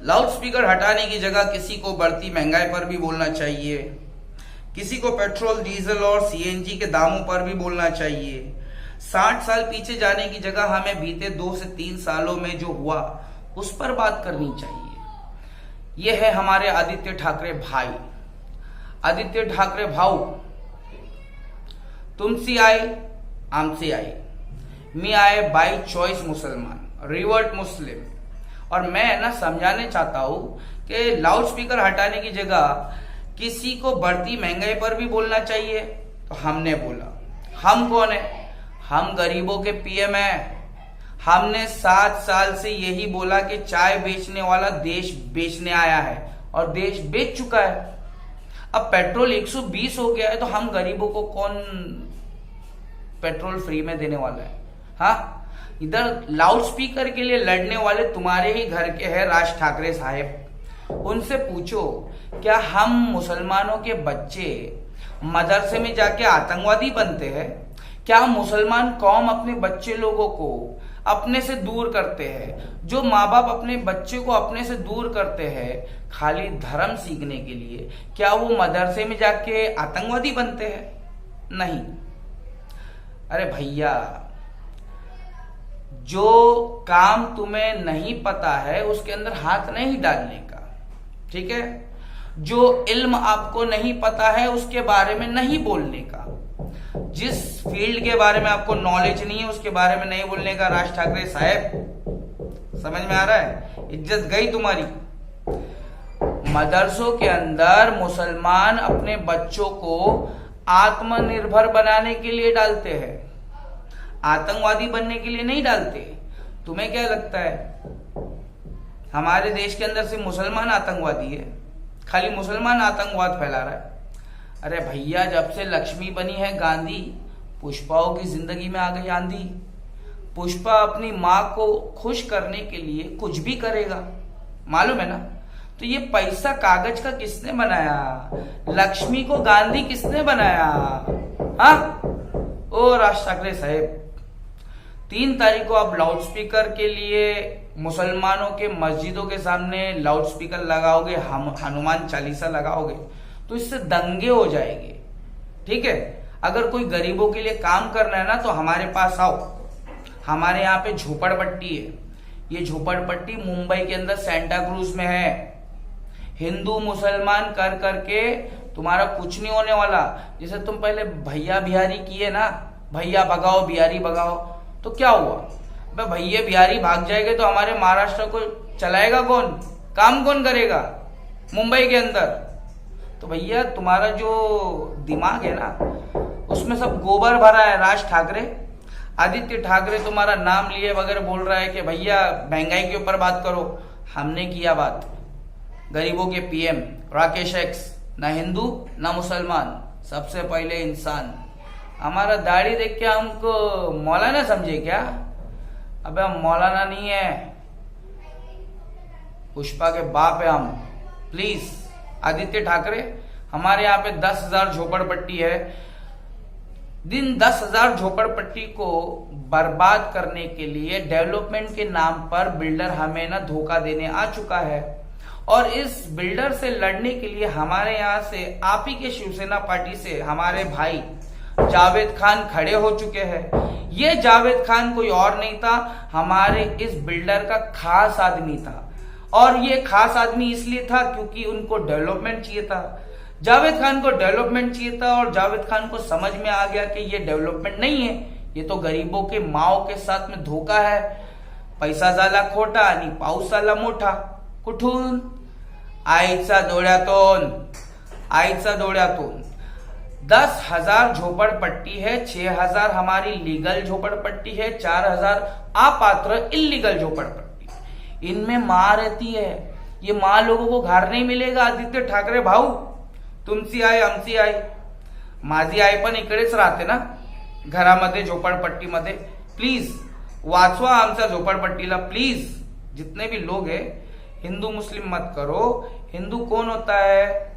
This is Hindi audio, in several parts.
लाउड स्पीकर हटाने की जगह किसी को बढ़ती महंगाई पर भी बोलना चाहिए, किसी को पेट्रोल डीजल और सीएनजी के दामों पर भी बोलना चाहिए। 60 साल पीछे जाने की जगह हमें बीते 2 से 3 सालों में जो हुआ उस पर बात करनी चाहिए। यह है हमारे आदित्य ठाकरे भाई, आदित्य ठाकरे भाऊ। तुमसे आए आमसे आए, मैं आए बाई चॉइस मुसलमान, रिवर्ट मुस्लिम। और मैं ना समझाने चाहता हूं कि लाउड स्पीकर हटाने की जगह किसी को बढ़ती महंगाई पर भी बोलना चाहिए। तो हमने बोला, हम कौन है? हम गरीबों के पीएम हैं। हमने 7 साल से यही बोला कि चाय बेचने वाला देश बेचने आया है और देश बेच चुका है। अब पेट्रोल 120 हो गया है तो हम गरीबों को कौन पेट्रोल फ्री में देने वाला है? हाँ, इधर लाउड स्पीकर के लिए लड़ने वाले तुम्हारे ही घर के हैं राज ठाकरे साहब। उनसे पूछो, क्या हम मुसलमानों के बच्चे मदरसे में जाके आतंकवादी बनते हैं? क्या मुसलमान कौम अपने बच्चे लोगों को अपने से दूर करते हैं? जो माँ बाप अपने बच्चे को अपने से दूर करते हैं खाली धर्म सीखने के लिए, क्या वो मदरसे में जाके आतंकवादी बनते हैं? नहीं। अरे भैया, जो काम तुम्हें नहीं पता है उसके अंदर हाथ नहीं डालने का, ठीक है? जो इल्म आपको नहीं पता है उसके बारे में नहीं बोलने का, जिस फील्ड के बारे में आपको नॉलेज नहीं है उसके बारे में नहीं बोलने का। राज ठाकरे साहब, समझ में आ रहा है? इज्जत गई तुम्हारी। मदरसों के अंदर मुसलमान अपने बच्चों को आत्मनिर्भर बनाने के लिए डालते हैं, आतंकवादी बनने के लिए नहीं डालते। तुम्हें क्या लगता है हमारे देश के अंदर से मुसलमान आतंकवादी है? खाली मुसलमान आतंकवाद फैला रहा है। अरे भैया, जब से लक्ष्मी बनी है गांधी, पुष्पाओं की जिंदगी में आ गई आंधी। पुष्पा अपनी माँ को खुश करने के लिए कुछ भी करेगा, मालूम है ना? तो ये पैसा कागज का किसने बनाया? लक्ष्मी को गांधी किसने बनाया? हाँ ओ राज ठाकरे साहब, 3 तारीख को आप लाउड स्पीकर के लिए मुसलमानों के मस्जिदों के सामने लाउड स्पीकर लगाओगे, हम हनुमान चालीसा लगाओगे तो इससे दंगे हो जाएंगे, ठीक है? अगर कोई गरीबों के लिए काम करना है ना तो हमारे पास आओ। हमारे यहाँ पे झोपड़पट्टी है। ये झोपड़पट्टी मुंबई के अंदर सेंटा क्रूज में है। हिंदू मुसलमान कर करके तुम्हारा कुछ नहीं होने वाला। जैसे तुम पहले भैया बिहारी किए ना, भैया भगाओ बिहारी भगाओ, तो क्या हुआ? भैया बिहारी भाग जाएंगे तो हमारे महाराष्ट्र को चलाएगा कौन? काम कौन करेगा मुंबई के अंदर? तो भैया तुम्हारा जो दिमाग है ना उसमें सब गोबर भरा है। राज ठाकरे, आदित्य ठाकरे तुम्हारा नाम लिए बगैर बोल रहा है कि भैया महंगाई के ऊपर बात करो। हमने किया बात, गरीबों के पीएम राकेश एक्स, ना हिंदू ना मुसलमान, सबसे पहले इंसान। हमारा दाढ़ी देख के हमको मौलाना समझे क्या? अबे हम मौलाना नहीं है, पुष्पा के बाप है हम। प्लीज आदित्य ठाकरे, हमारे यहाँ पे 10,000 झोपड़पट्टी है। दिन 10,000 झोपड़पट्टी को बर्बाद करने के लिए डेवलपमेंट के नाम पर बिल्डर हमें ना धोखा देने आ चुका है। और इस बिल्डर से लड़ने के लिए हमारे यहाँ से, आप ही के शिवसेना पार्टी से हमारे भाई जावेद खान खड़े हो चुके हैं। ये जावेद खान कोई और नहीं था, हमारे इस बिल्डर का खास आदमी था। और ये खास आदमी इसलिए था क्योंकि उनको डेवलपमेंट चाहिए था। जावेद खान को डेवलपमेंट चाहिए था और जावेद खान को समझ में आ गया कि ये डेवलपमेंट नहीं है, ये तो गरीबों के माओ के साथ में धोखा है। पैसा झाला खोटा आणि पाऊस झाला मोठा। कुठून? आईचा डोळ्यातून 10,000 झोपड़पट्टी है, 6,000 हमारी लीगल झोपड़पट्टी है, 4,000 अपात्र इलीगल झोपड़पट्टी। इनमें माँ रहती है। ये माँ लोगों को घर नहीं मिलेगा। आदित्य ठाकरे भाऊ, तुमची आई आमची आई, माझी आई पण इकडेच राहते ना घरामध्ये झोपड़पट्टीमध्ये। प्लीज वाचवा आमच्या झोपड़पट्टीला प्लीज। जितने भी लोग हैं, हिंदू मुस्लिम मत करो। हिंदू कौन होता है?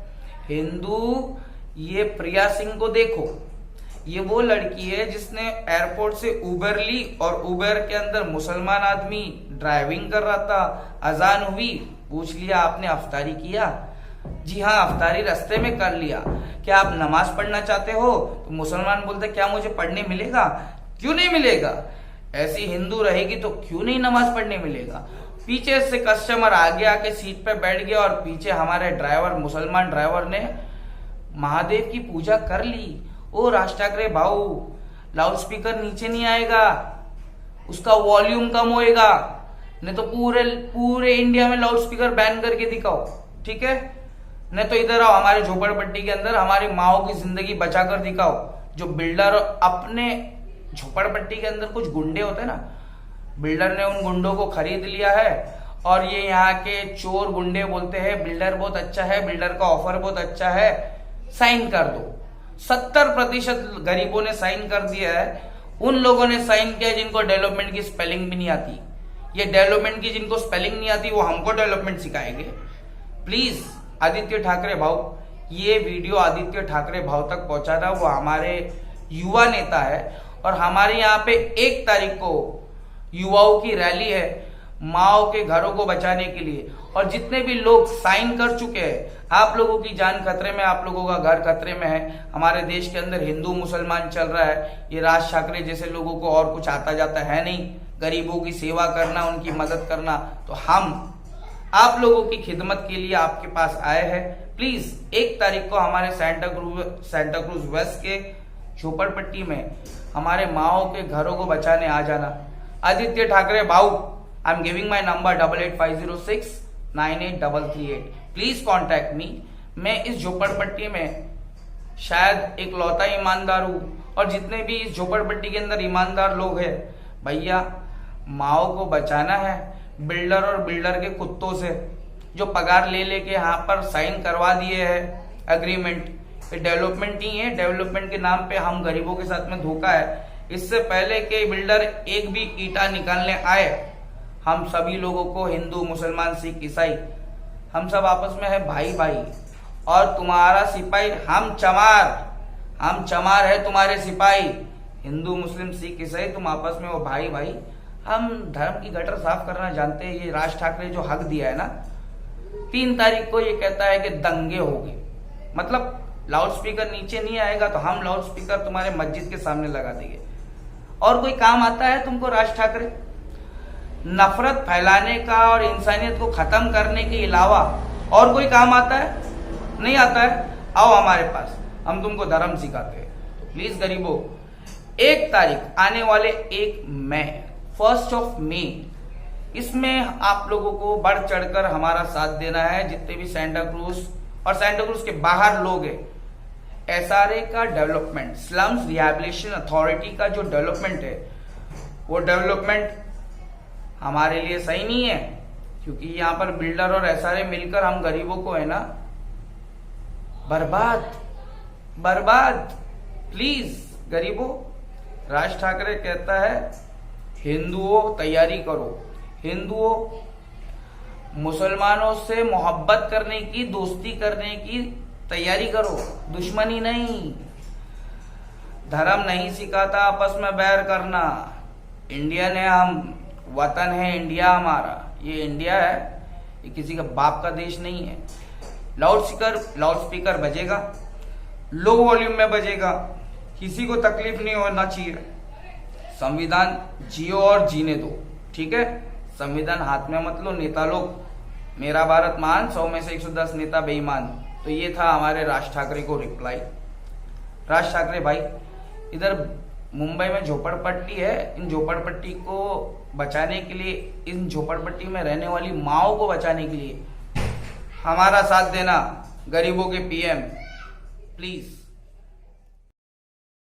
हिंदू, ये प्रिया सिंह को देखो, ये वो लड़की है जिसने एयरपोर्ट से उबर ली और उबर के अंदर मुसलमान आदमी ड्राइविंग कर रहा था, अजान हुई पूछ लिया आपने अफ्तारी किया? जी हाँ, अफ्तारी रास्ते में कर लिया। क्या आप नमाज पढ़ना चाहते हो? तो मुसलमान बोलते क्या मुझे पढ़ने मिलेगा? क्यों नहीं मिलेगा? ऐसी हिंदू रहेगी तो क्यों नहीं नमाज पढ़ने मिलेगा? पीछे से कस्टमर आगे आके सीट पे बैठ गया और पीछे हमारे ड्राइवर, मुसलमान ड्राइवर ने महादेव की पूजा कर ली। ओ राज ठाकरे भाऊ, लाउड स्पीकर नीचे नहीं आएगा, उसका वॉल्यूम कम होएगा, नहीं तो पूरे इंडिया में लाउड स्पीकर बैन करके दिखाओ, ठीक है? नहीं तो इधर आओ, हमारे झोपड़पट्टी के अंदर हमारी माओ की जिंदगी बचा कर दिखाओ। जो बिल्डर अपने झोपड़पट्टी के अंदर कुछ गुंडे होते हैं ना, बिल्डर ने उन गुंडों को खरीद लिया है और ये यहाँ के चोर गुंडे बोलते हैं बिल्डर बहुत अच्छा है, बिल्डर का ऑफर बहुत अच्छा है, साइन कर दो। 70% गरीबों ने साइन कर दिया है। उन लोगों ने साइन किया जिनको डेवलपमेंट की स्पेलिंग भी नहीं आती। ये डेवलपमेंट की जिनको स्पेलिंग नहीं आती वो हमको डेवलपमेंट सिखाएंगे। प्लीज आदित्य ठाकरे भाव, ये वीडियो आदित्य ठाकरे भाव तक पहुंचाना। वो हमारे युवा नेता है और हमारे यहाँ पे 1 तारीख को युवाओं की रैली है माओ के घरों को बचाने के लिए। और जितने भी लोग साइन कर चुके हैं, आप लोगों की जान खतरे में, आप लोगों का घर खतरे में है। हमारे देश के अंदर हिंदू मुसलमान चल रहा है। ये राज ठाकरे जैसे लोगों को और कुछ आता जाता है नहीं, गरीबों की सेवा करना, उनकी मदद करना। तो हम आप लोगों की खिदमत के लिए आपके पास आए हैं। प्लीज 1 तारीख को हमारे सेंटा क्रूज वेस्ट के झोपड़पट्टी में हमारे माओ के घरों को बचाने आ जाना। आदित्य ठाकरे भाऊ, I am giving my number 8850698338। Please contact me. मैं इस झोपड़पट्टी में शायद एक लौता ईमानदार हूं और जितने भी इस झोपड़पट्टी के अंदर ईमानदार लोग हैं, भैया माओ को बचाना है बिल्डर और बिल्डर के कुत्तों से, जो पगार ले लेके यहाँ पर साइन करवा दिए हैं एग्रीमेंट। ये डेवलपमेंट नहीं है, डेवलपमेंट के नाम पे हम गरीबों के साथ में धोखा है। इससे पहले के बिल्डर एक भी ईंटा निकालने आए, हम सभी लोगों को, हिंदू मुसलमान सिख ईसाई, हम सब आपस में है भाई भाई। और तुम्हारा सिपाही हम चमार है तुम्हारे सिपाही। हिंदू मुस्लिम सिख ईसाई तुम आपस में हो भाई भाई। हम धर्म की गटर साफ करना जानते हैं। ये राज ठाकरे जो हक दिया है ना, 3 तारीख को ये कहता है कि दंगे होंगे, मतलब लाउड स्पीकर नीचे नहीं आएगा तो हम लाउड स्पीकर तुम्हारे मस्जिद के सामने लगा देंगे। और कोई काम आता है तुमको राज ठाकरे? नफरत फैलाने का और इंसानियत को खत्म करने के अलावा और कोई काम आता है? नहीं आता है। आओ हमारे पास, हम तुमको धर्म सिखाते हैं। तो प्लीज गरीबों, 1 तारीख आने वाले 1 मई 1 मई, इसमें आप लोगों को बढ़ चढ़कर हमारा साथ देना है। जितने भी सेंटा क्रूज और सेंटा क्रूज के बाहर लोग हैं, SRA का डेवलपमेंट, स्लम्स रिहैबिलिटेशन अथॉरिटी का जो डेवलपमेंट है, वो डेवलपमेंट हमारे लिए सही नहीं है, क्योंकि यहाँ पर बिल्डर और SRA मिलकर हम गरीबों को है ना बर्बाद। प्लीज गरीबों, राज ठाकरे कहता है हिंदुओं तैयारी करो, हिंदुओं मुसलमानों से मोहब्बत करने की, दोस्ती करने की तैयारी करो, दुश्मनी नहीं। धर्म नहीं सिखाता आपस में बैर करना। इंडियन है हम, वतन है इंडिया हमारा। ये इंडिया है, ये किसी का बाप का देश नहीं है। लाउड स्पीकर बजेगा, लो वॉल्यूम में बजेगा, किसी को तकलीफ नहीं होना चाहिए। संविधान जियो और जीने दो, ठीक है? संविधान हाथ में मत लो नेता लोग। मेरा भारत महान, 100 में से 110 नेता बेईमान। तो ये था हमारे राज ठाकरे को रिप्लाई। राज ठाकरे भाई, इधर मुंबई में झोपड़पट्टी है, इन झोपड़पट्टी को बचाने के लिए, इन झोपड़पट्टी में रहने वाली माओ को बचाने के लिए हमारा साथ देना, गरीबों के PM प्लीज।